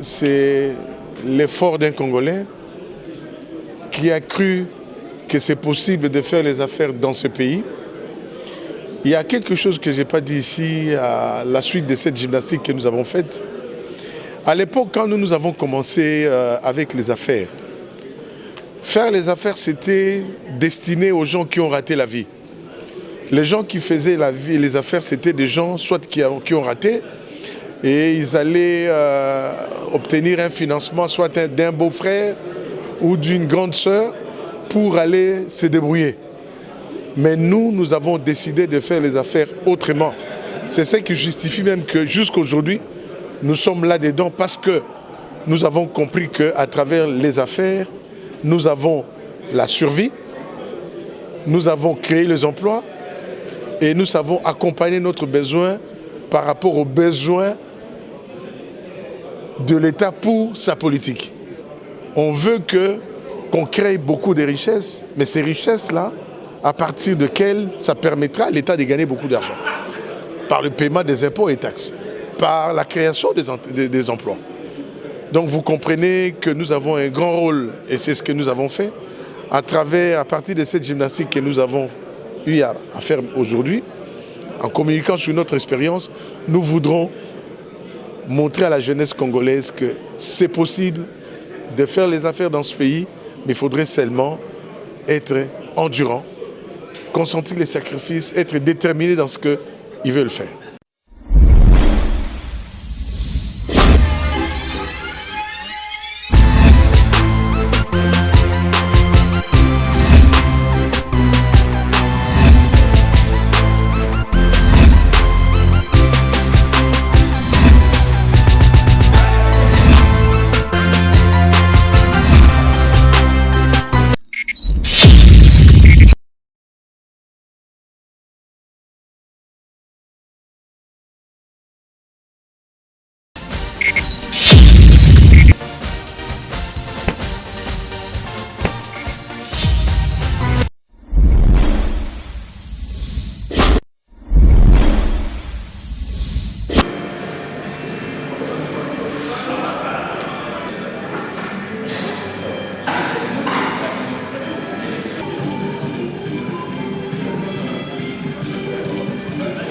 c'est l'effort d'un Congolais qui a cru que c'est possible de faire les affaires dans ce pays. Il y a quelque chose que je n'ai pas dit ici à la suite de cette gymnastique que nous avons faite. À l'époque, quand nous avons commencé avec les affaires, faire les affaires, c'était destiné aux gens qui ont raté la vie. Les gens qui faisaient la vie et les affaires, c'était des gens soit qui ont raté et ils allaient obtenir un financement soit d'un beau-frère ou d'une grande sœur pour aller se débrouiller. Mais nous avons décidé de faire les affaires autrement. C'est ça qui justifie même que jusqu'aujourd'hui, nous sommes là-dedans parce que nous avons compris qu'à travers les affaires, nous avons la survie, nous avons créé les emplois et nous savons accompagner notre besoin par rapport aux besoins de l'État pour sa politique. On veut qu'on crée beaucoup de richesses, mais ces richesses-là, à partir desquelles ça permettra à l'État de gagner beaucoup d'argent, par le paiement des impôts et taxes, par la création des emplois. Donc vous comprenez que nous avons un grand rôle, et c'est ce que nous avons fait, à partir de cette gymnastique que nous avons eu à faire aujourd'hui, en communiquant sur notre expérience, nous voudrons montrer à la jeunesse congolaise que c'est possible de faire les affaires dans ce pays, mais il faudrait seulement être endurant, consentir les sacrifices, être déterminé dans ce qu'ils veulent faire.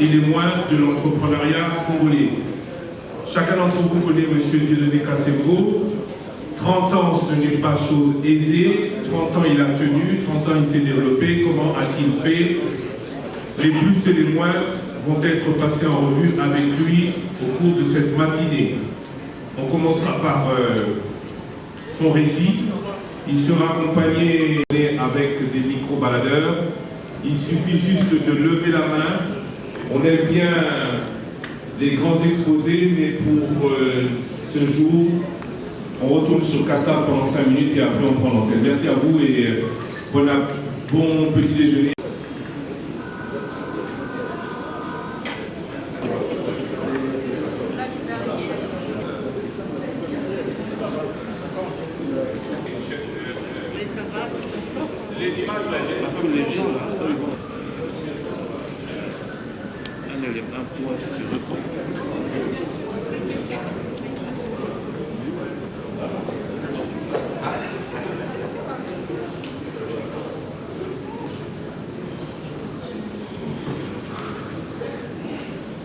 Et les moyens de l'entrepreneuriat congolais. Chacun d'entre vous connaît M. Dieudonné Kassego. 30 ans, ce n'est pas chose aisée. 30 ans, il a tenu. 30 ans, il s'est développé. Comment a-t-il fait? Les plus et les moins vont être passés en revue avec lui au cours de cette matinée. On commencera par son récit. Il sera accompagné avec des micro-baladeurs. Il suffit juste de lever la main. On aime bien les grands exposés, mais pour ce jour, on retourne sur Kassa pendant 5 minutes et après on prend l'antenne. Merci à vous et bon petit déjeuner. Les images, les gens là.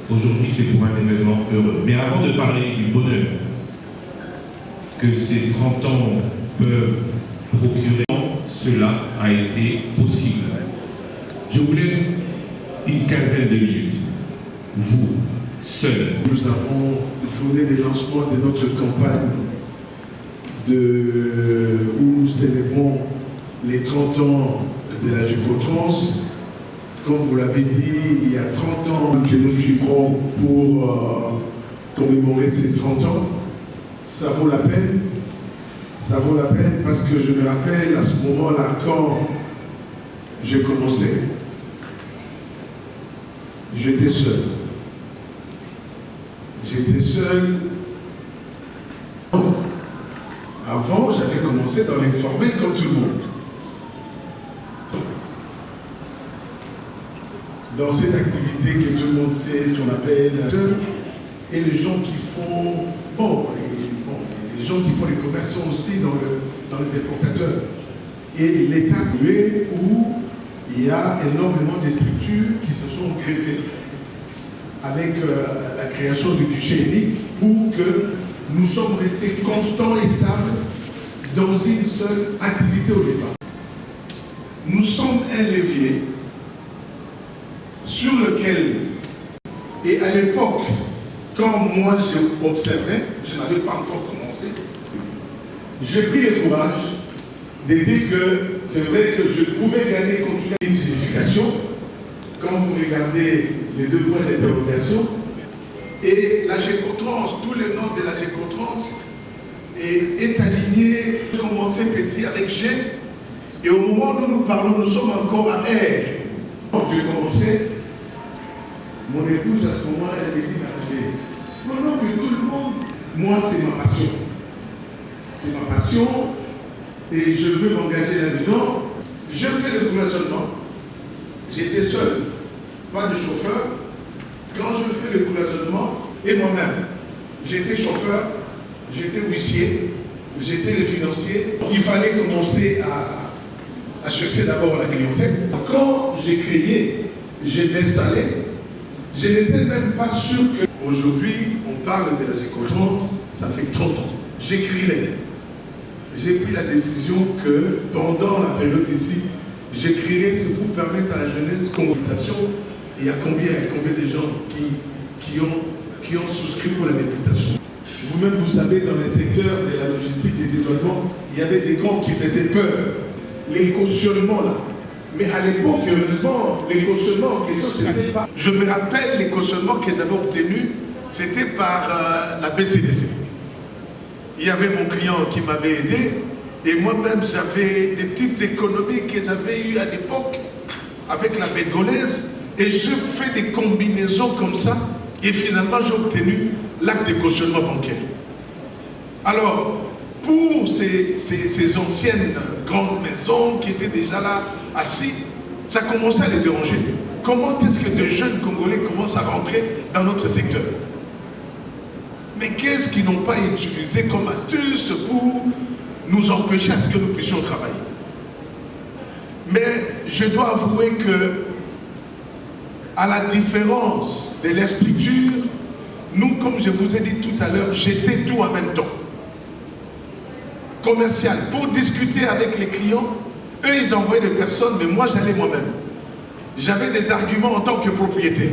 Aujourd'hui, c'est pour un événement heureux. Mais avant de parler du bonheur que ces 30 ans peuvent procurer, cela a été possible. Je vous laisse une quinzaine de minutes. Vous, seul. Nous avons journée des lancements de notre campagne où nous célébrons les 30 ans de la Gécotrans. Comme vous l'avez dit, il y a 30 ans que nous suivrons pour commémorer ces 30 ans. Ça vaut la peine. Ça vaut la peine parce que je me rappelle à ce moment-là, quand j'ai commencé, j'étais seul. J'étais seul. Avant, j'avais commencé dans l'informel comme tout le monde. Dans cette activité que tout le monde sait, qu'on appelle et les gens qui font, les gens qui font les commerces sont aussi dans les importateurs. Et l'État où il y a énormément de structures qui se sont greffées avec la création du guichet unique pour que nous sommes restés constants et stables dans une seule activité au départ. Nous sommes un levier sur lequel, et à l'époque, quand moi j'ai observé, je n'avais pas encore commencé, j'ai pris le courage de dire que c'est vrai que je pouvais gagner continuer une signification quand vous regardez les deux points d'interrogation. Et la Gécotrans, tout le nom de la Gécotrans est aligné. J'ai commencé petit avec G, et au moment où nous parlons, nous sommes encore à R. Quand j'ai commencé, mon épouse à ce moment elle me dit non, mais tout le monde, moi c'est ma passion. C'est ma passion et je veux m'engager là-dedans. Je fais le cloisonnement. J'étais seul, pas de chauffeur. Quand je fais le cloisonnement, et moi-même, j'étais chauffeur, j'étais huissier, j'étais le financier. Il fallait commencer à chercher d'abord la clientèle. Quand j'ai créé, j'ai installé, je n'étais même pas sûr que... Aujourd'hui, on parle de la Gécotrans, ça fait 30 ans. J'écrirai. J'ai pris la décision que pendant la période ici, j'écrirai, c'est pour permettre à la jeunesse consultation. Il y a combien de gens qui ont souscrit pour la députation. Vous-même, vous savez, dans les secteurs de la logistique, des développements, il y avait des camps qui faisaient peur. Les cautionnements là. Mais à l'époque, heureusement, les cautionnements en question, c'était pas... Je me rappelle les cautionnements que j'avais obtenus, c'était par la BCDC. Il y avait mon client qui m'avait aidé, et moi-même, j'avais des petites économies que j'avais eues à l'époque avec la Bégolaise, et je fais des combinaisons comme ça, et finalement, j'ai obtenu l'acte de cautionnement bancaire. Alors, pour ces anciennes grandes maisons qui étaient déjà là, assis, ça commençait à les déranger. Comment est-ce que de jeunes Congolais commencent à rentrer dans notre secteur? Mais qu'est-ce qu'ils n'ont pas utilisé comme astuce pour nous empêcher à ce que nous puissions travailler? Mais je dois avouer que, à la différence de leur structure, nous, comme je vous ai dit tout à l'heure, j'étais tout en même temps. Commercial, pour discuter avec les clients, eux ils envoyaient des personnes, mais moi j'allais moi-même. J'avais des arguments en tant que propriétaire.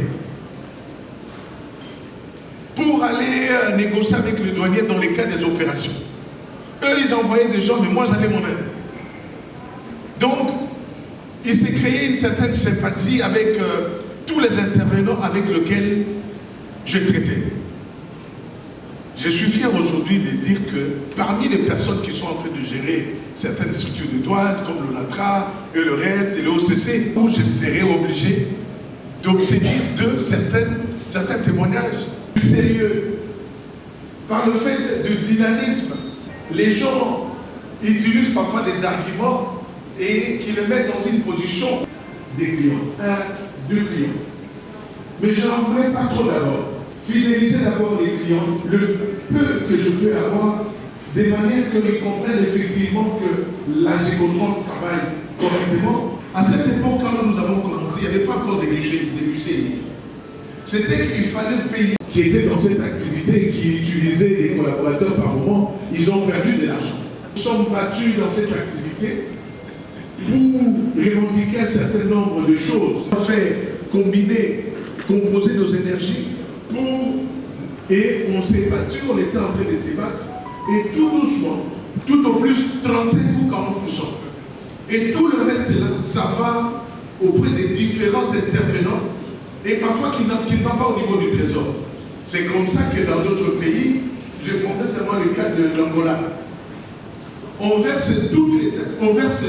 Pour aller négocier avec le douanier dans les cas des opérations. Eux ils envoyaient des gens, mais moi j'allais moi-même. Donc, il s'est créé une certaine sympathie avec tous les intervenants avec lesquels je traitais. Je suis fier aujourd'hui de dire que parmi les personnes qui sont en train de gérer certaines structures de douane, comme le LATRA et le reste, et le OCC, où je serai obligé d'obtenir de certains témoignages sérieux. Par le fait de dynamisme, les gens utilisent parfois des arguments et qui les mettent dans une position des clients, 1, 2 clients. Mais je n'en voulais pas trop d'abord. Fidéliser d'abord les clients, le peu que je peux avoir, de manière que ils comprennent effectivement que la Gécotrans travaille correctement. À cette époque, quand nous avons commencé, il n'y avait pas encore de guichets. C'était qu'il fallait payer qui étaient dans cette activité et qui utilisaient des collaborateurs par moment, ils ont perdu de l'argent. Nous sommes battus dans cette activité pour revendiquer un certain nombre de choses. On fait combiner, composer nos énergies et on s'est battu, on était en train de se battre, et tout doucement, tout au plus 35 ou 40%. Et tout le reste là, ça va auprès des différents intervenants, et parfois qui ne va pas au niveau du trésor. C'est comme ça que dans d'autres pays, je prendrai seulement le cas de l'Angola. On verse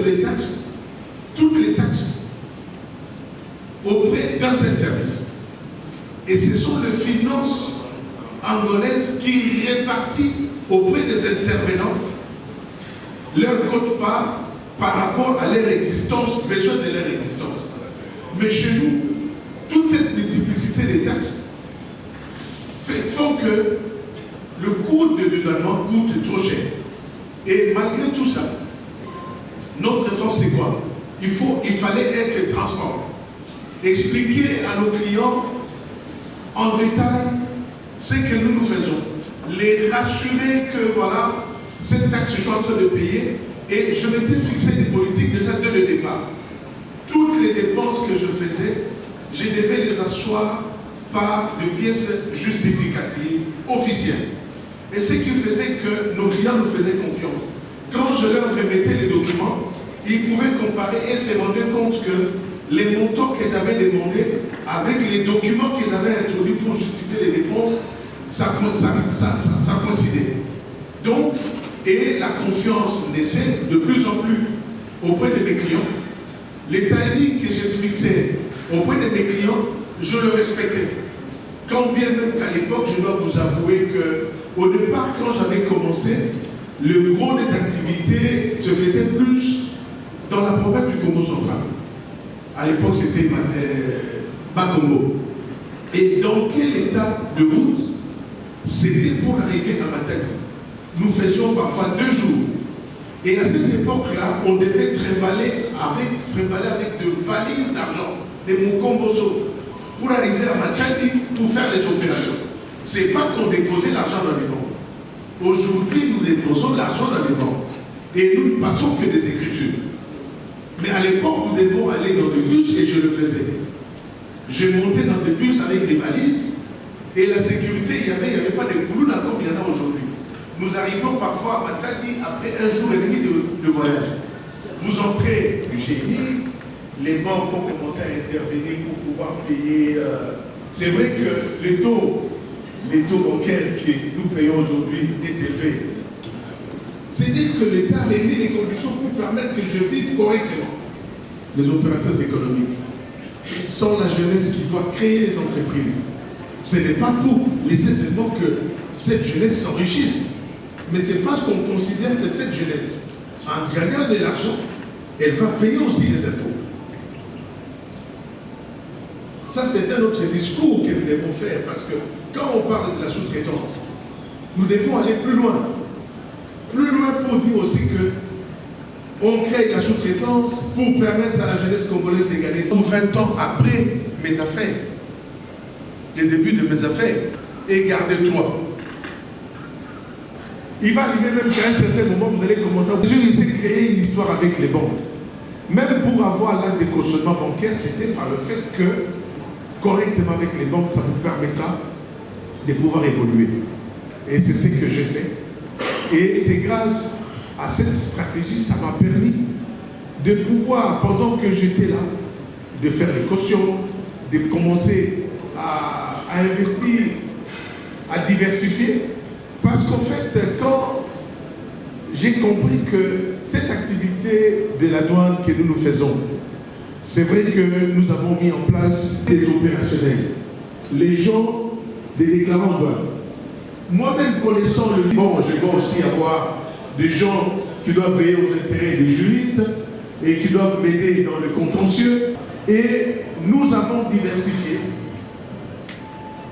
les taxes, toutes les taxes, auprès d'un seul service. Et ce sont les finances angolaises qui répartissent auprès des intervenants leur quote-part par rapport à leur existence, besoin de leur existence. Mais chez nous, toute cette multiplicité des taxes font que le coût coût de dédouanement coûte trop cher. Et malgré tout ça, notre effort c'est quoi? Il fallait être transparent. Expliquer à nos clients en détail ce que nous faisons. Les rassurer que voilà, cette taxe je suis en train de payer. Et je m'étais fixé des politiques déjà dès le départ. Toutes les dépenses que je faisais, je devais les asseoir par des pièces justificatives officielles. Et ce qui faisait que nos clients nous faisaient confiance. Quand je leur remettais les documents, ils pouvaient comparer et se rendaient compte que les montants que j'avais demandés avec les documents qu'ils avaient introduits pour justifier les dépenses, ça coïncidait. Donc, et la confiance naissait de plus en plus auprès de mes clients. Les timings que j'ai fixés auprès de mes clients, je le respectais. Quand bien même qu'à l'époque, je dois vous avouer qu'au départ, quand j'avais commencé, le gros des activités se faisait plus dans la province du Congo central. À l'époque, c'était Bakongo. Et dans quel état de route c'était pour arriver à Matadi? Nous faisions parfois 2 jours. Et à cette époque-là, on devait trimballer avec de valises d'argent, des Mukomboso, pour arriver à Matadi pour faire les opérations. Ce n'est pas qu'on déposait l'argent dans les banques. Aujourd'hui, nous déposons l'argent dans les banques. Et nous ne passons que des écritures. Mais à l'époque, nous devons aller dans des bus et je le faisais. Je montais dans des bus avec des valises et la sécurité, il n'y avait pas de Koulouna comme il y en a aujourd'hui. Nous arrivons parfois à Matadi après 1 jour et demi de voyage. Vous entrez du génie, les banques ont commencé à intervenir pour pouvoir payer. C'est vrai que les taux bancaires que nous payons aujourd'hui est élevé. C'est-à-dire que l'État a mis les conditions pour permettre que je vive correctement. Les opérateurs économiques sont la jeunesse qui doit créer les entreprises. Ce n'est pas pour laisser seulement que cette jeunesse s'enrichisse. Mais c'est parce qu'on considère que cette jeunesse, en gagnant de l'argent, elle va payer aussi les impôts. Ça, c'est un autre discours que nous devons faire, parce que quand on parle de la sous-traitance, nous devons aller plus loin. Plus loin pour dire aussi que on crée la sous-traitance pour permettre à la jeunesse congolaise de gagner 20 ans après mes affaires, les débuts de mes affaires, et gardez-toi. Il va arriver même qu'à un certain moment, vous allez commencer à créer une histoire avec les banques. Même pour avoir l'acte de cautionnement bancaire, c'était par le fait que, correctement avec les banques, ça vous permettra de pouvoir évoluer. Et c'est ce que j'ai fait. Et c'est grâce à cette stratégie, ça m'a permis de pouvoir, pendant que j'étais là, de faire les cautions, de commencer à investir, à diversifier. Parce qu'en fait, quand j'ai compris que cette activité de la douane que nous faisons, c'est vrai que nous avons mis en place des opérationnels, les gens des déclarants douane. Moi-même connaissant le bon, je dois aussi avoir des gens qui doivent veiller aux intérêts des juristes et qui doivent m'aider dans le contentieux. Et nous avons diversifié.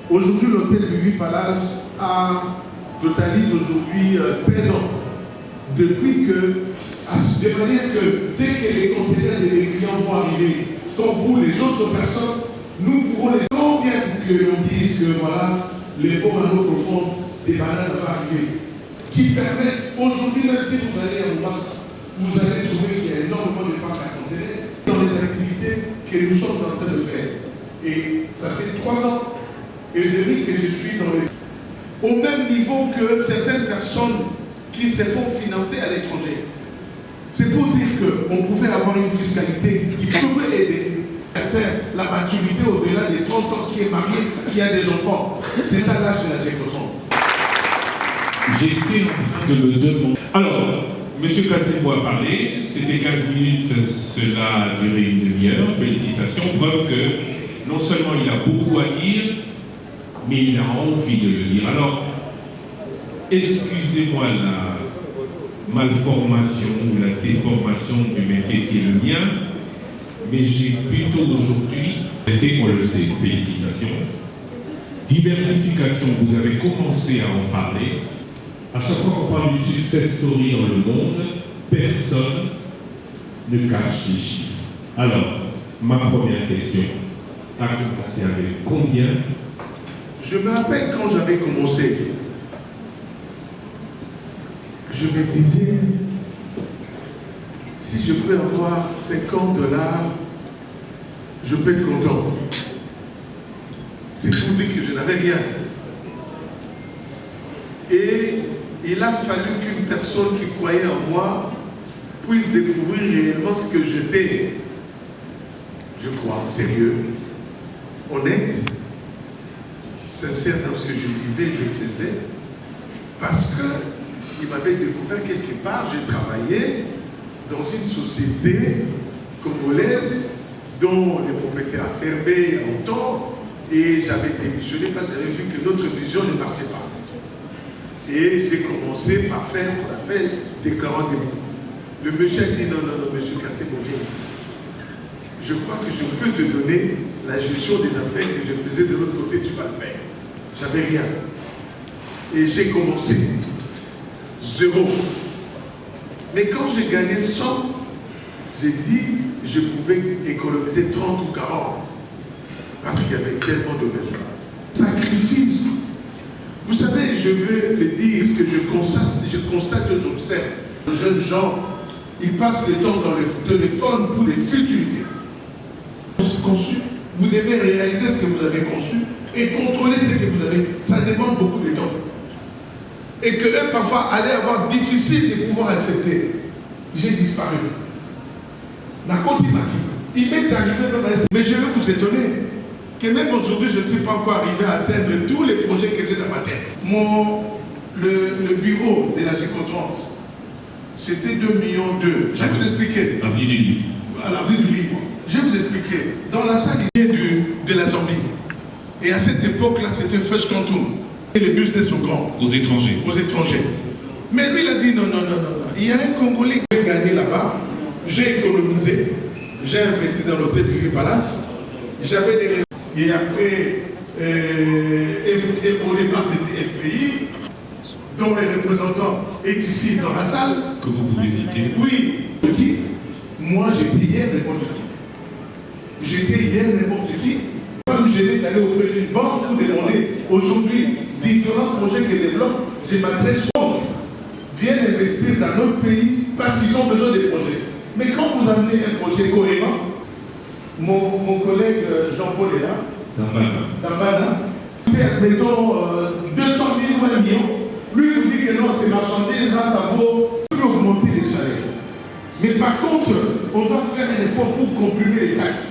Aujourd'hui, l'hôtel Vivi Palace totalise aujourd'hui 13 ans. Depuis que, de manière que dès que les conteneurs des clients vont arriver, comme pour les autres personnes, nous pouvons les combien que l'on dise que voilà, les bons à l'eau profonde des bananes vont arriver. Qui permettent, aujourd'hui, même si vous allez en masse, vous allez trouver qu'il y a énormément de parcs à conteneurs dans les activités que nous sommes en train de faire. Et ça fait 3 ans et demi que je suis dans les... au même niveau que certaines personnes qui se font financer à l'étranger. C'est pour dire qu'on pouvait avoir une fiscalité qui pouvait aider à faire la maturité au-delà des 30 ans, qui est marié, qui a des enfants. C'est ça l'âge de la Gécotrans. J'étais en train de me demander... Alors, M. Kassembo a parlé, c'était 15 minutes, cela a duré une demi-heure. Félicitations, preuve que non seulement il a beaucoup à dire, mais il a envie de le dire. Alors, excusez-moi la malformation ou la déformation du métier qui est le mien, mais j'ai plutôt aujourd'hui, c'est qu'on le sait, félicitations. Diversification, vous avez commencé à en parler. À chaque fois qu'on parle d'une success story dans le monde, personne ne cache les chiffres. Alors, ma première question, a commencé avec combien? Je me rappelle quand j'avais commencé, je me disais, si je peux avoir $50, je peux être content. C'est pour dire que je n'avais rien. Et il a fallu qu'une personne qui croyait en moi puisse découvrir réellement ce que j'étais. Je crois, sérieux, honnête, sincère dans ce que je disais, je faisais, parce qu'il m'avait découvert quelque part. J'ai travaillé dans une société congolaise dont les propriétaires a fermé il y a longtemps, et j'avais démissionné parce que j'avais vu que notre vision ne marchait pas. Et j'ai commencé par faire ce qu'on appelle déclarant des mots. Le monsieur a dit non, monsieur Kassebo, viens ici. Je crois que je peux te donner la gestion des affaires que je faisais de l'autre côté, tu vas le faire. J'avais rien. Et j'ai commencé. 0. Mais quand j'ai gagné 100, j'ai dit je pouvais économiser 30 ou 40. Parce qu'il y avait tellement de besoins. Sacrifice. Vous savez, je veux le dire, ce que je constate et j'observe. Les jeunes gens, ils passent le temps dans le téléphone pour les futilités. Conçu, vous devez réaliser ce que vous avez conçu et contrôler ce que vous avez. Ça demande beaucoup de temps. Et que eux, parfois, allaient avoir difficile de pouvoir accepter. J'ai disparu. Il m'est arrivé dans la... Mais je vais vous étonner que même aujourd'hui, je ne suis pas encore arrivé à atteindre tous les projets que j'ai dans ma tête. Le bureau de la Gécotrans, c'était 2,2 millions. Je vais vous expliquer. L'avenue du livre. À l'avenue du livre. Je vais vous expliquer. Dans la salle de la Zambie. Et à cette époque-là, c'était First Quantum. Et les business sont grands. Aux étrangers. Aux étrangers. Mais lui, il a dit non. Il y a un Congolais qui a gagné là-bas. J'ai économisé. J'ai investi dans l'hôtel Vivi Palace. J'avais des raisons. Et après, au départ, c'était FPI, dont les représentants est ici dans la salle. Que vous pouvez citer. Oui. Qui? Moi, j'étais hier n'importe qui. J'étais hier n'importe qui. Comme je vais aller ouvrir une banque pour demander aujourd'hui différents projets qu'ils développent, je m'adresse aux banques. Viennent investir dans notre pays parce qu'ils ont besoin des projets. Mais quand vous amenez un projet cohérent, mon collègue Jean-Paul est là, Dambana, mettons 200 000 ou 1 million, lui vous dit que non, c'est marchandise, là ça vaut, ça peut augmenter les salaires. Mais par contre, on doit faire un effort pour comprimer les taxes.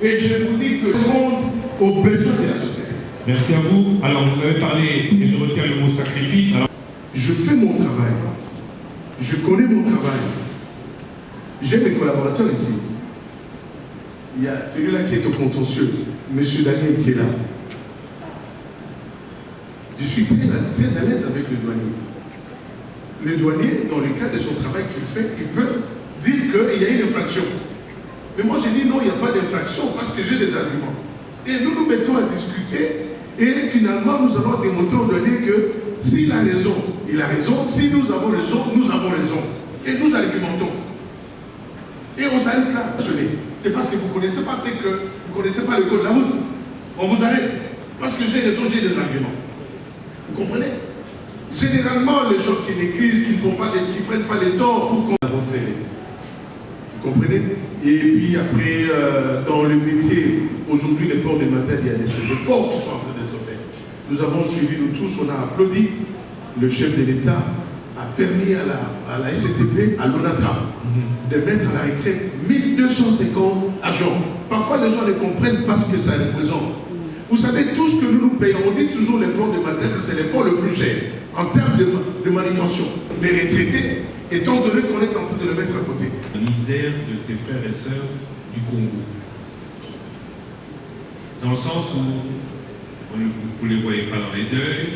Et je vous dis que répondre aux besoins de la société. Merci à vous. Alors vous avez parlé, et je retiens le mot sacrifice. Alors... Je fais mon travail. Je connais mon travail. J'ai mes collaborateurs ici. Il y a celui-là qui est au contentieux, M. Daniel qui est là. Je suis très à l'aise avec le douanier. Le douanier, dans le cadre de son travail qu'il fait, il peut dire qu'il y a une infraction. Mais moi, j'ai dit non, il n'y a pas d'infraction parce que j'ai des arguments. Et nous nous mettons à discuter et finalement, nous allons démontrer au douanier que s'il a raison, il a raison. Si nous avons raison, nous avons raison. Et nous argumentons. Et on s'arrête là. C'est parce que vous ne connaissez pas, c'est que vous ne connaissez pas le code de la route. On vous arrête. Parce que j'ai raison, j'ai des arguments. Vous comprenez? Généralement, les gens qui négligent, qui ne prennent pas le temps pour qu'on avance fait. Vous comprenez? Et puis après, dans le métier, aujourd'hui, les ports de matin, il y a des choses fortes qui sont en train d'être faites. Nous avons suivi, nous tous, on a applaudi. Le chef de l'État a permis à la SCTP, à l'ONATRA, de mettre à la retraite 1250 agents. Parfois, les gens ne comprennent pas ce que ça représente. Vous savez, tout ce que nous payons, on dit toujours les ports de matin, c'est les ports le plus cher en termes de manutention. Les retraités, étant donné qu'on est en train de le mettre à côté. La misère de ses frères et sœurs du Congo. Dans le sens où vous ne les voyez pas dans les deuils,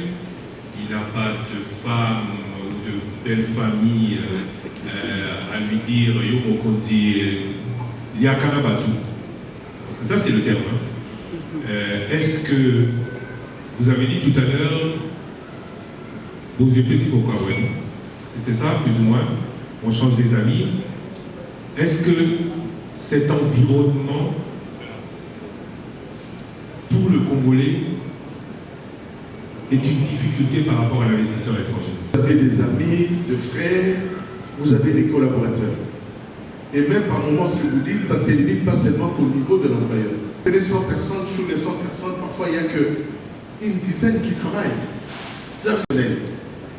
il n'a pas de femme ou de belle famille à lui dire Yo Mokonzi, Yakanabatu. Parce que ça, c'est le terme. Est-ce que vous avez dit tout à l'heure Vous y précisez pourquoi, oui. C'était ça, plus ou moins. On change des amis. Est-ce que cet environnement, pour le Congolais, est une difficulté par rapport à l'investisseur étranger? Vous avez des amis, des frères, vous avez des collaborateurs. Et même par moment, ce que vous dites, ça ne se limite pas seulement au niveau de l'employeur. Les 100 personnes, sur les 100 personnes, parfois il n'y a qu'une dizaine qui travaillent. C'est personnel.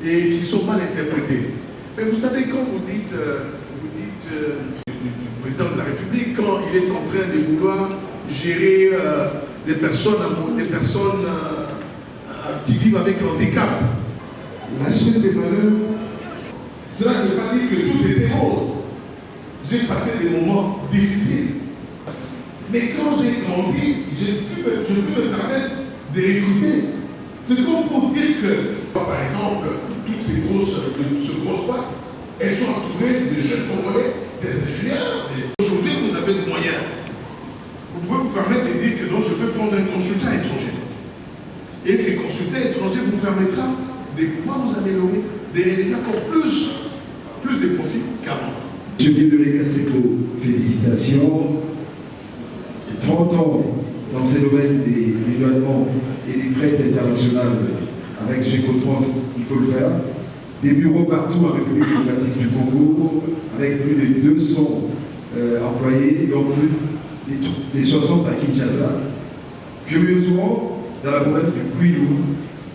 Et qui sont mal interprétés. Mais vous savez, quand vous dites du président de la République, quand il est en train de vouloir gérer des personnes qui vivent avec handicap, la chaîne des valeurs, cela ne veut pas dire que tout était rose. J'ai passé des moments difficiles. Mais quand j'ai grandi, je peux me permettre de réécouter. C'est comme pour dire que, par exemple, toutes ces grosses boîtes, elles sont entourées de jeunes Congolais, des ingénieurs. Aujourd'hui, vous avez des moyens. Vous pouvez vous permettre de dire que non, je peux prendre un consultant étranger. Et ces consultants étrangers vous permettra de pouvoir vous améliorer, de réaliser encore plus de profits qu'avant. Monsieur Dieudonné Kaseko, félicitations. 30 ans dans ces domaines des douanements et des frais internationales avec Gécotrans, il faut le faire. Des bureaux partout en République démocratique du Congo, avec plus de 200 employés, dont plus des 60 à Kinshasa. Curieusement, dans la province du Kwilu,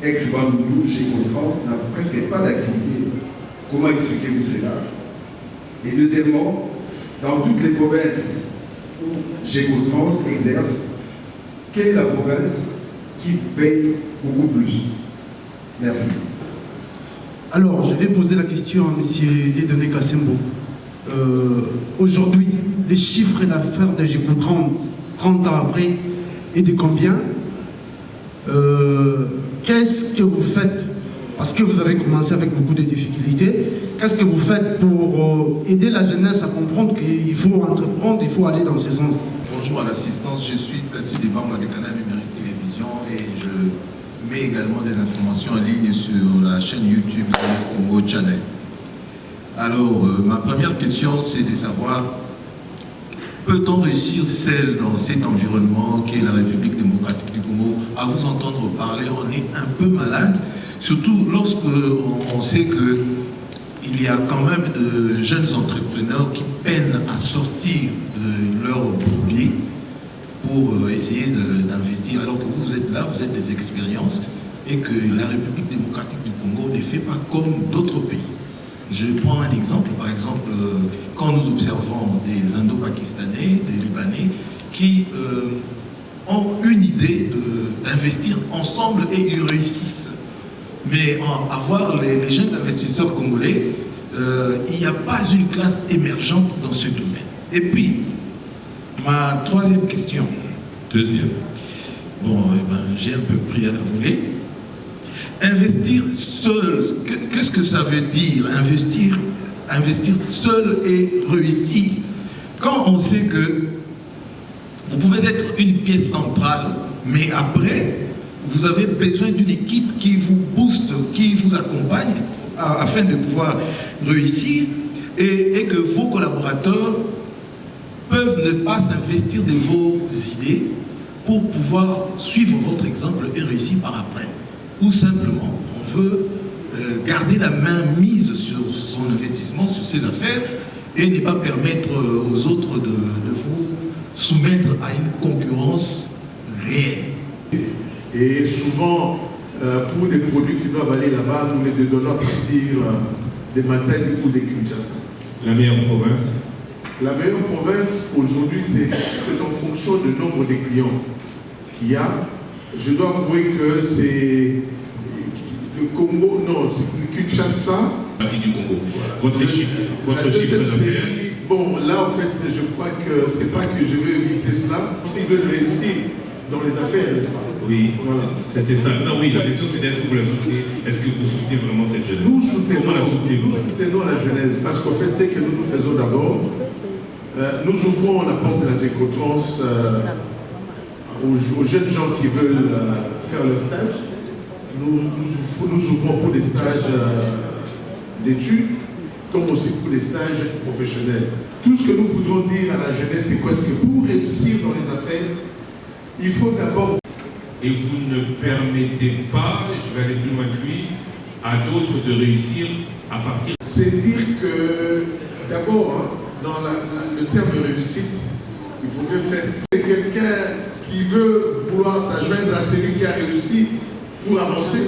ex-Bandundu, Gécotrans n'a presque pas d'activité. Comment expliquez-vous cela? Et deuxièmement, dans toutes les provinces où Gécotrans exerce, quelle est la province qui paye beaucoup plus? Merci. Alors, je vais poser la question à M. Dieudonné Kassembo. Aujourd'hui, les chiffres d'affaires de Gécotrans, 30 ans après, est de combien? Qu'est-ce que vous faites? Parce que vous avez commencé avec beaucoup de difficultés. Qu'est-ce que vous faites pour aider la jeunesse à comprendre qu'il faut entreprendre, il faut aller dans ce sens? Bonjour à l'assistance, je suis président membre du canal numérique télévision et je mets également des informations en ligne sur la chaîne YouTube Congo Channel. Alors, ma première question, c'est de savoir, peut-on réussir seul dans cet environnement qu'est la République démocratique du Congo? À vous entendre parler, on est un peu malade, surtout lorsque on sait qu'il y a quand même de jeunes entrepreneurs qui peinent à sortir de leur bourbier pour essayer d'investir, alors que vous êtes là, vous êtes des expériences, et que la République démocratique du Congo ne fait pas comme d'autres pays. Je prends un exemple, par exemple, quand nous observons des Indo-Pakistanais, des Libanais, qui ont une idée d'investir ensemble et ils réussissent. Mais à voir les jeunes investisseurs congolais, il n'y a pas une classe émergente dans ce domaine. Et puis, ma troisième question. Deuxième. Bon, j'ai un peu pris à la volée. Investir seul, qu'est-ce que ça veut dire? Investir seul et réussir. Quand on sait que vous pouvez être une pièce centrale, mais après, vous avez besoin d'une équipe qui vous booste, qui vous accompagne afin de pouvoir réussir et que vos collaborateurs peuvent ne pas s'investir de vos idées pour pouvoir suivre votre exemple et réussir par après. Ou simplement, on veut garder la main mise sur son investissement, sur ses affaires et ne pas permettre aux autres de vous soumettre à une concurrence réelle. Et souvent, pour des produits qui doivent aller là-bas, nous les donnons à partir des Matadi ou des Kinshasa. La meilleure province? La meilleure province, aujourd'hui, c'est en fonction du nombre de clients qu'il y a. Je dois avouer que c'est le Congo, non, c'est Kinshasa. Partie du Congo. Votre chiffre d'affaires? Bon, là, en fait, je crois que c'est pas que je veux éviter cela. S'ils veulent réussir dans les affaires, n'est-ce pas? Oui, voilà. C'était ça. Non, oui, la question c'était est-ce que vous la soutenez? Est-ce que vous soutenez vraiment cette jeunesse? Nous soutenons, comment la soutenez-vous? Nous soutenons la jeunesse parce qu'en fait, c'est que nous faisons d'abord. Nous ouvrons la porte de la Gécotrans aux jeunes gens qui veulent faire leur stage. nous ouvrons pour des stages d'études, comme aussi pour des stages professionnels. Tout ce que nous voudrons dire à la jeunesse, c'est quoi? C'est que pour réussir dans les affaires, il faut d'abord... Et vous ne permettez pas, je vais aller plus loin que lui, à d'autres de réussir à partir... C'est dire que, d'abord, dans le terme de réussite, il faut bien faire... C'est quelqu'un qui veut vouloir s'adjoindre à celui qui a réussi pour avancer.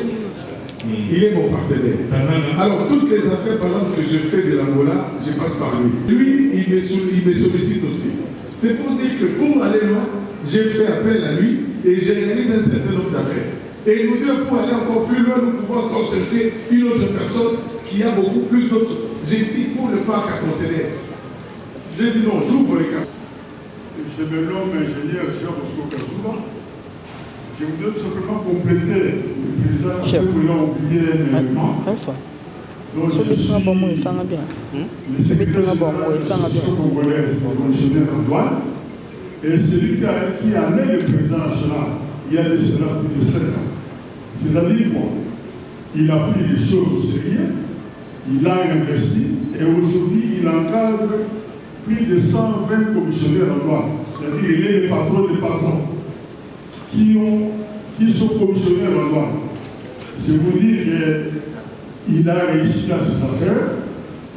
Il est mon partenaire. Alors, toutes les affaires, par exemple, que je fais de l'Angola, je passe par lui. Lui, il me sollicite aussi. C'est pour dire que pour aller loin, j'ai fait appel à lui et j'ai réalisé un certain nombre d'affaires. Et nous deux, pour aller encore plus loin, nous pouvons encore chercher une autre personne qui a beaucoup plus d'autres. J'ai dit pour le parc à conteneurs. J'ai dit non, j'ouvre les cartes. Je me nomme ingénieur Jean Bosco Kazouba. Je voudrais tout simplement compléter le président, ce que l'on a oublié un élément. Donc, je suis le secrétaire général de l'association congolaise des commissionnaires en douane. Et celui qui a né le président national, il y a de cela plus de 7 ans. C'est-à-dire, bon, il a pris les choses au sérieux, il a investi, et aujourd'hui, il encadre plus de 120 commissionnaires en douane. C'est-à-dire, il est le patron des patrons qui sont commissionnaires en douane. Je vous dis qu'il a réussi à ses affaires,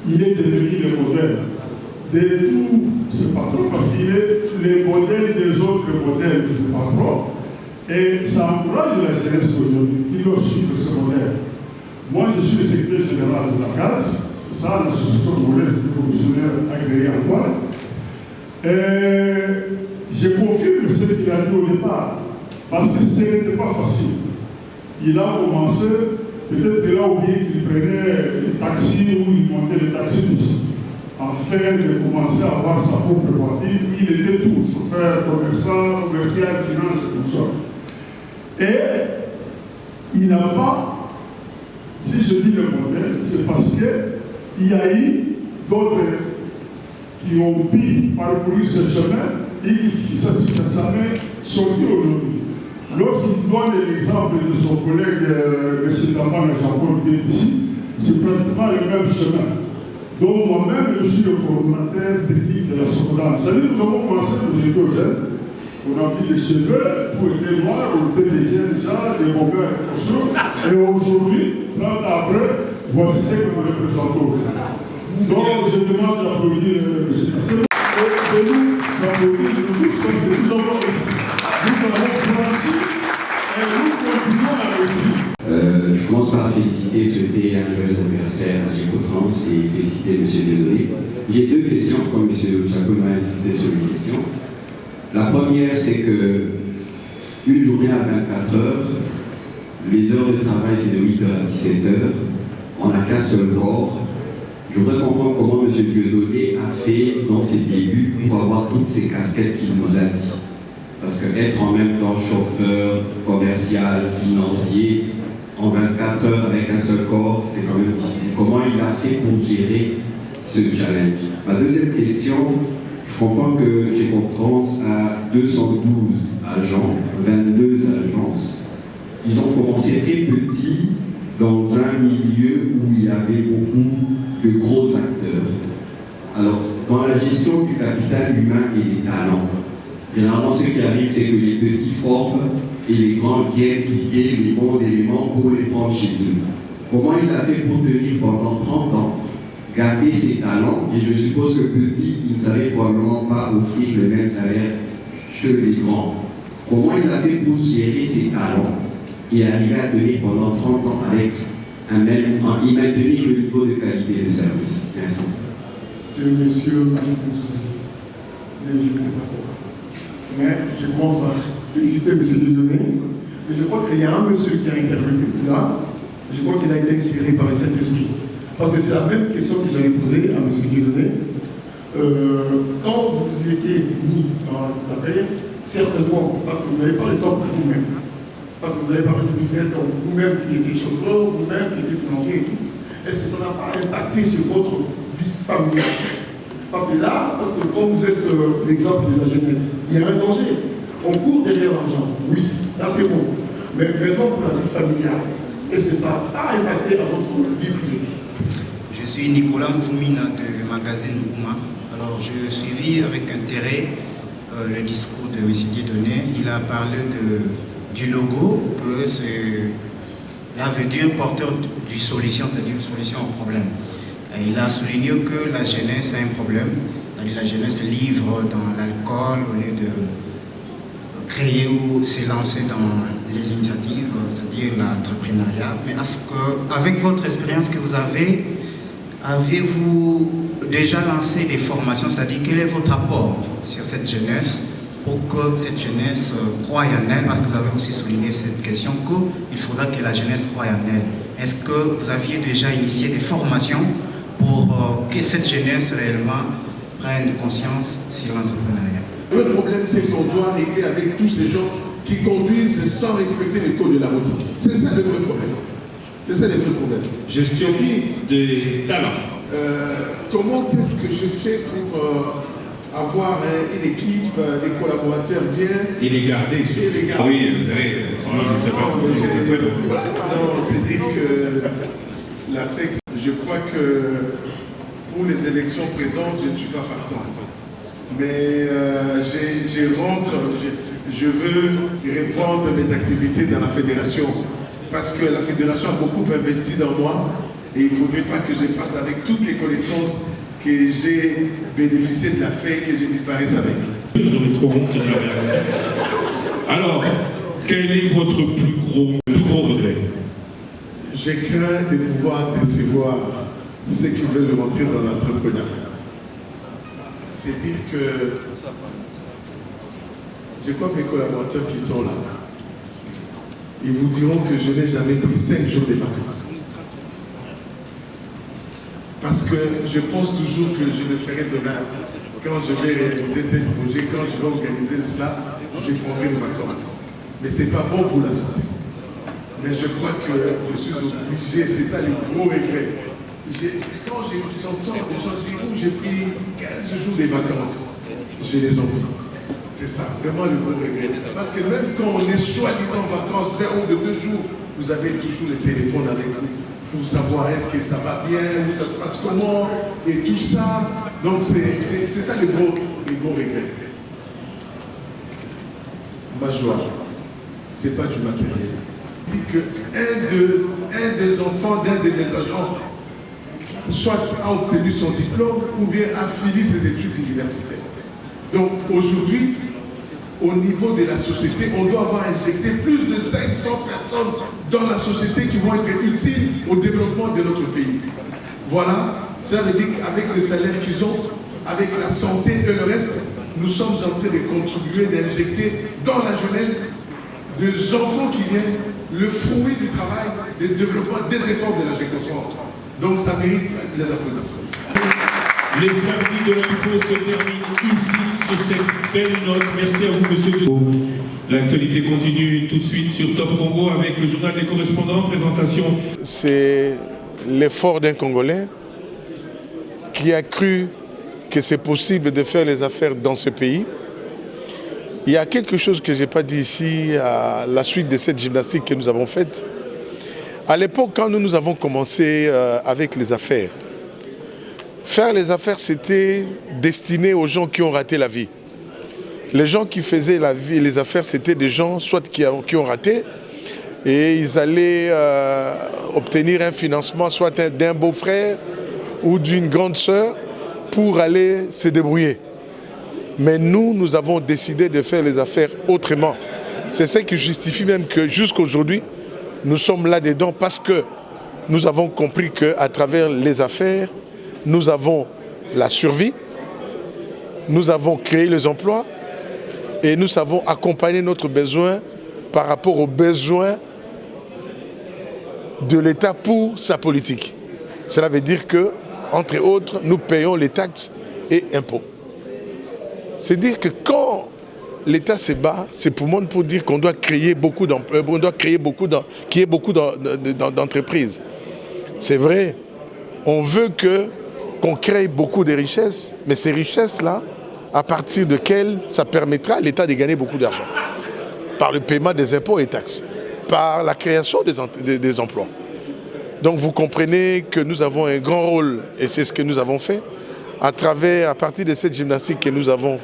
il est devenu le modèle de tous ces patrons parce qu'il est le modèle des autres modèles de patrons. Et ça encourage la jeunesse aujourd'hui qui doit suivre ce modèle. Moi, je suis le secrétaire général de la CAS, c'est ça, l'association congolaise des commissionnaires agréés en douane. Je confirme ce qu'il a dit au départ, parce que ce n'était pas facile. Il a commencé, peut-être qu'il a oublié qu'il prenait les taxis ou il montait les taxis ici. Afin de commencer à avoir sa propre voiture, il était tout, chauffeur, commercial, finance, tout ça. Et il n'a pas, si je dis le modèle, c'est parce qu'il y a eu d'autres qui ont pu parcourir ce chemin et qui ne sont jamais sortis aujourd'hui. Lorsqu'il donne l'exemple de son collègue M. Taman et Jean-Paul qui est ici, c'est pratiquement le même chemin. Donc moi-même, je suis le coordonnateur technique de la Socodan. C'est-à-dire que nous avons commencé quand j'étais jeune. On a pris des cheveux pour être noirs, on était des jeunes gens, des bombeurs et tout ça. Et aujourd'hui, 30 ans après, voici ce que nous représentons aujourd'hui. Donc je demande d'applaudir M. Tassel. Et nous, d'applaudir de tous parce que nous avons réussi. Nous avons franchi et nous continuons à réussir. Je commence par féliciter et souhaiter un joyeux anniversaire à Gécotrans et féliciter M. Dieudonné. J'ai deux questions, comme M. Chapeau m'a insisté sur les questions. La première, c'est que une journée à 24 heures, les heures de travail c'est de 8h à 17h, on n'a qu'un seul corps. Je voudrais comprendre comment M. Dieudonné a fait dans ses débuts pour avoir toutes ces casquettes qu'il nous a dit. Parce qu'être en même temps chauffeur, commercial, financier, en 24 heures avec un seul corps, c'est quand même difficile. Comment il a fait pour gérer ce challenge? Ma deuxième question, je comprends que Gécotrans a 212 agents, 22 agences. Ils ont commencé très petits dans un milieu où il y avait beaucoup de gros acteurs. Alors, dans la gestion du capital humain et des talents, généralement ce qui arrive, c'est que les petits forment et les grands viennent piquer les bons éléments pour les prendre chez eux. Comment il a fait pour tenir pendant 30 ans, garder ses talents, et je suppose que petit, il ne savait probablement pas offrir le même salaire que les grands. Comment il a fait pour gérer ses talents et arriver à tenir pendant 30 ans avec et maintenir le niveau de qualité de service? Merci. C'est le monsieur Alice Souci, mais je ne sais pas pourquoi. Mais je commence par féliciter M. Dieudonné. Mais je crois qu'il y a un monsieur qui a intervenu là. Je crois qu'il a été inspiré par le Saint-Esprit. Parce que c'est la même question que j'avais posée à M. Dieudonné. Quand vous étiez mis dans la paix, certainement, parce que vous n'avez pas le temps pour vous-même. Parce que vous avez parlé du business comme vous-même qui étiez chauffeur, vous-même qui étiez financier et tout. Est-ce que ça n'a pas impacté sur votre vie familiale? Parce que là, comme vous êtes l'exemple de la jeunesse, il y a un danger. On court derrière l'argent, oui, là c'est bon. Mais maintenant pour la vie familiale, est-ce que ça a impacté à votre vie privée? Je suis Nicolas Mfoumina de magazine Ouma. Alors, je suivis avec intérêt le discours de M. Dieudonné. Il a parlé du logo, que là veut dire porteur du solution, c'est-à-dire une solution au problème. Et il a souligné que la jeunesse a un problème, c'est-à-dire la jeunesse livre dans l'alcool au lieu de créer ou se lancer dans les initiatives, c'est-à-dire l'entrepreneuriat. Mais est-ce que, avec votre expérience que vous avez-vous déjà lancé des formations, c'est-à-dire quel est votre apport sur cette jeunesse pour que cette jeunesse croie en elle, parce que vous avez aussi souligné cette question qu'il faudra que la jeunesse croie en elle. Est-ce que vous aviez déjà initié des formations pour que cette jeunesse réellement prenne conscience sur l'entrepreneuriat? Le problème, c'est qu'on doit régler avec tous ces gens qui conduisent sans respecter les codes de la route. C'est ça le vrai problème. C'est ça le vrai problème. Gestion des talents. Comment est-ce que je fais pour avoir une équipe, des collaborateurs bien Et les garder sur. Ah oui, sinon je ne sais pas. Non, c'est-à-dire que la FEX, je crois que pour les élections présentes, je ne suis pas partant. Mais je veux reprendre mes activités dans la fédération parce que la fédération a beaucoup investi dans moi et il ne faudrait pas que je parte avec toutes les connaissances que j'ai bénéficié de la FEC et que je disparaisse avec. J'aurais trop honte de la réaction. Alors, quel est votre plus gros regret? J'ai craint de pouvoir décevoir ceux qui veulent rentrer dans l'entrepreneuriat. C'est dire que je crois que mes collaborateurs qui sont là, ils vous diront que je n'ai jamais pris 5 jours de vacances. Parce que je pense toujours que je le ferai demain. Quand je vais réaliser tel projet, quand je vais organiser cela, je prendrai mes vacances. Mais ce n'est pas bon pour la santé. Mais je crois que je suis obligé, c'est ça les gros regrets. Quand j'entends les gens dire « j'ai pris 15 jours de vacances », je les envie. C'est ça, vraiment le gros regret. Parce que même quand on est soi-disant en vacances d'1 ou de 2 jours, vous avez toujours le téléphone avec vous pour savoir est-ce que ça va bien, où ça se passe comment, et tout ça. Donc c'est ça les gros regrets. Ma joie, ce n'est pas du matériel. Je dis qu'un des enfants d'un de mes agents soit a obtenu son diplôme ou bien a fini ses études universitaires. Donc aujourd'hui, au niveau de la société, on doit avoir injecté plus de 500 personnes dans la société qui vont être utiles au développement de notre pays. Voilà, cela veut dire qu'avec les salaires qu'ils ont, avec la santé et le reste, nous sommes en train de contribuer, d'injecter dans la jeunesse des enfants qui viennent, le fruit du travail, le développement des efforts de la Gécotrans. Donc ça mérite les applaudissements. Les samedis de l'info se terminent ici sur cette belle note. Merci à vous, monsieur. L'actualité continue tout de suite sur Top Congo avec le journal des correspondants. Présentation. C'est l'effort d'un Congolais qui a cru que c'est possible de faire les affaires dans ce pays. Il y a quelque chose que je n'ai pas dit ici à la suite de cette gymnastique que nous avons faite. À l'époque, quand nous avons commencé avec les affaires, faire les affaires, c'était destiné aux gens qui ont raté la vie. Les gens qui faisaient la vie, les affaires, c'était des gens soit qui ont raté et ils allaient obtenir un financement soit d'un beau-frère ou d'une grande sœur pour aller se débrouiller. Mais nous avons décidé de faire les affaires autrement. C'est ça qui justifie même que jusqu'à aujourd'hui, nous sommes là-dedans parce que nous avons compris qu'à travers les affaires, nous avons la survie, nous avons créé les emplois et nous savons accompagner notre besoin par rapport aux besoins de l'État pour sa politique. Cela veut dire que, entre autres, nous payons les taxes et impôts. C'est dire que quand l'État se bat, c'est pour dire qu'on doit créer beaucoup d'emplois, on doit créer qu'il y ait beaucoup d'entreprises. C'est vrai, on veut qu'on crée beaucoup de richesses, mais ces richesses-là, à partir de quelles ça permettra à l'État de gagner beaucoup d'argent par le paiement des impôts et taxes. par la création des emplois. Donc vous comprenez que nous avons un grand rôle, et c'est ce que nous avons fait, à partir de cette gymnastique que nous avons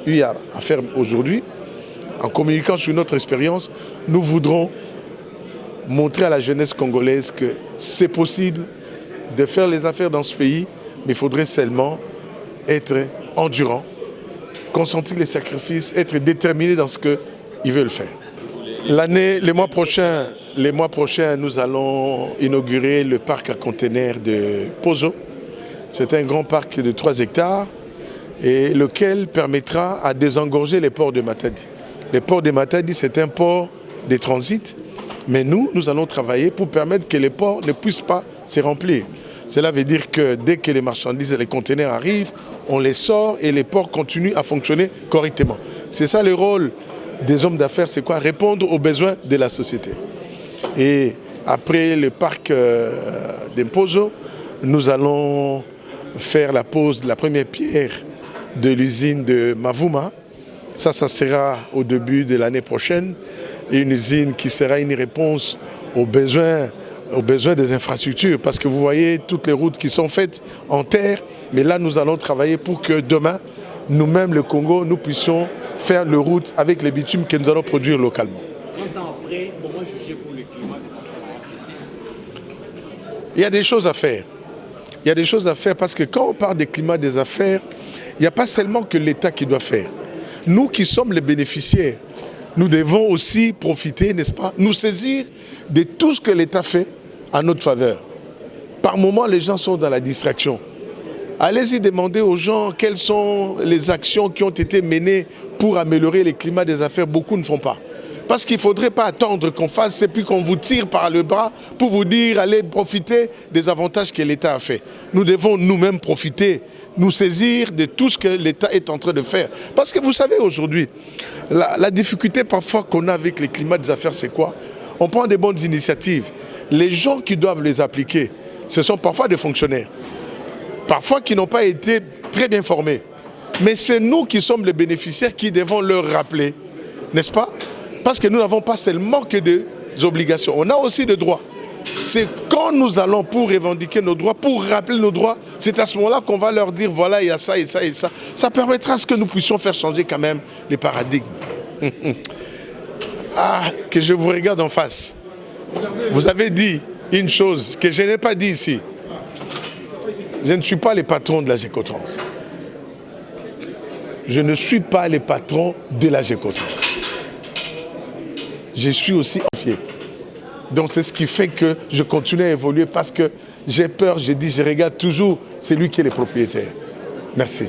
eu à faire aujourd'hui. En communiquant sur notre expérience, nous voudrons montrer à la jeunesse congolaise que c'est possible de faire les affaires dans ce pays, mais il faudrait seulement être endurant, consentir les sacrifices, être déterminé dans ce qu'ils veulent faire. Les mois prochains, nous allons inaugurer le parc à conteneurs de Pozo. C'est un grand parc de 3 hectares et lequel permettra à désengorger les ports de Matadi. Le port de Matadi, c'est un port de transit, mais nous allons travailler pour permettre que les ports ne puissent pas se remplir. Cela veut dire que dès que les marchandises et les conteneurs arrivent, on les sort et les ports continuent à fonctionner correctement. C'est ça le rôle des hommes d'affaires, c'est quoi? Répondre aux besoins de la société. Et après le parc d'Impozo, nous allons faire la pose de la première pierre de l'usine de Mavuma. Ça sera au début de l'année prochaine. Une usine qui sera une réponse aux besoins des infrastructures. Parce que vous voyez toutes les routes qui sont faites en terre. Mais là, nous allons travailler pour que demain, nous-mêmes, le Congo, nous puissions faire les routes avec les bitumes que nous allons produire localement. 30 ans après, comment jugez-vous le climat des affaires ici? Il y a des choses à faire. Il y a des choses à faire parce que quand on parle des climats des affaires, il n'y a pas seulement que l'État qui doit faire. Nous qui sommes les bénéficiaires, nous devons aussi profiter, n'est-ce pas, nous saisir de tout ce que l'État fait à notre faveur. Par moments, les gens sont dans la distraction. Allez-y demander aux gens quelles sont les actions qui ont été menées pour améliorer les climats des affaires. Beaucoup ne font pas. Parce qu'il ne faudrait pas attendre qu'on fasse et puis qu'on vous tire par le bras pour vous dire allez profiter des avantages que l'État a fait. Nous devons nous-mêmes profiter, nous saisir de tout ce que l'État est en train de faire. Parce que vous savez aujourd'hui, la difficulté parfois qu'on a avec les climats des affaires, c'est quoi? On prend des bonnes initiatives. Les gens qui doivent les appliquer, ce sont parfois des fonctionnaires. Parfois qui n'ont pas été très bien formés. Mais c'est nous qui sommes les bénéficiaires qui devons leur rappeler, n'est-ce pas? Parce que nous n'avons pas seulement que des obligations, on a aussi des droits. C'est quand nous allons pour revendiquer nos droits, pour rappeler nos droits, c'est à ce moment-là qu'on va leur dire voilà, il y a ça et ça et ça. Ça permettra à ce que nous puissions faire changer quand même les paradigmes. Ah, que je vous regarde en face. Vous avez dit une chose que je n'ai pas dit ici. Je ne suis pas le patron de la Gécotrans. Je ne suis pas le patron de la Gécotrans. Je suis aussi confié. Donc c'est ce qui fait que je continue à évoluer parce que j'ai peur, je regarde toujours celui qui est le propriétaire. Merci.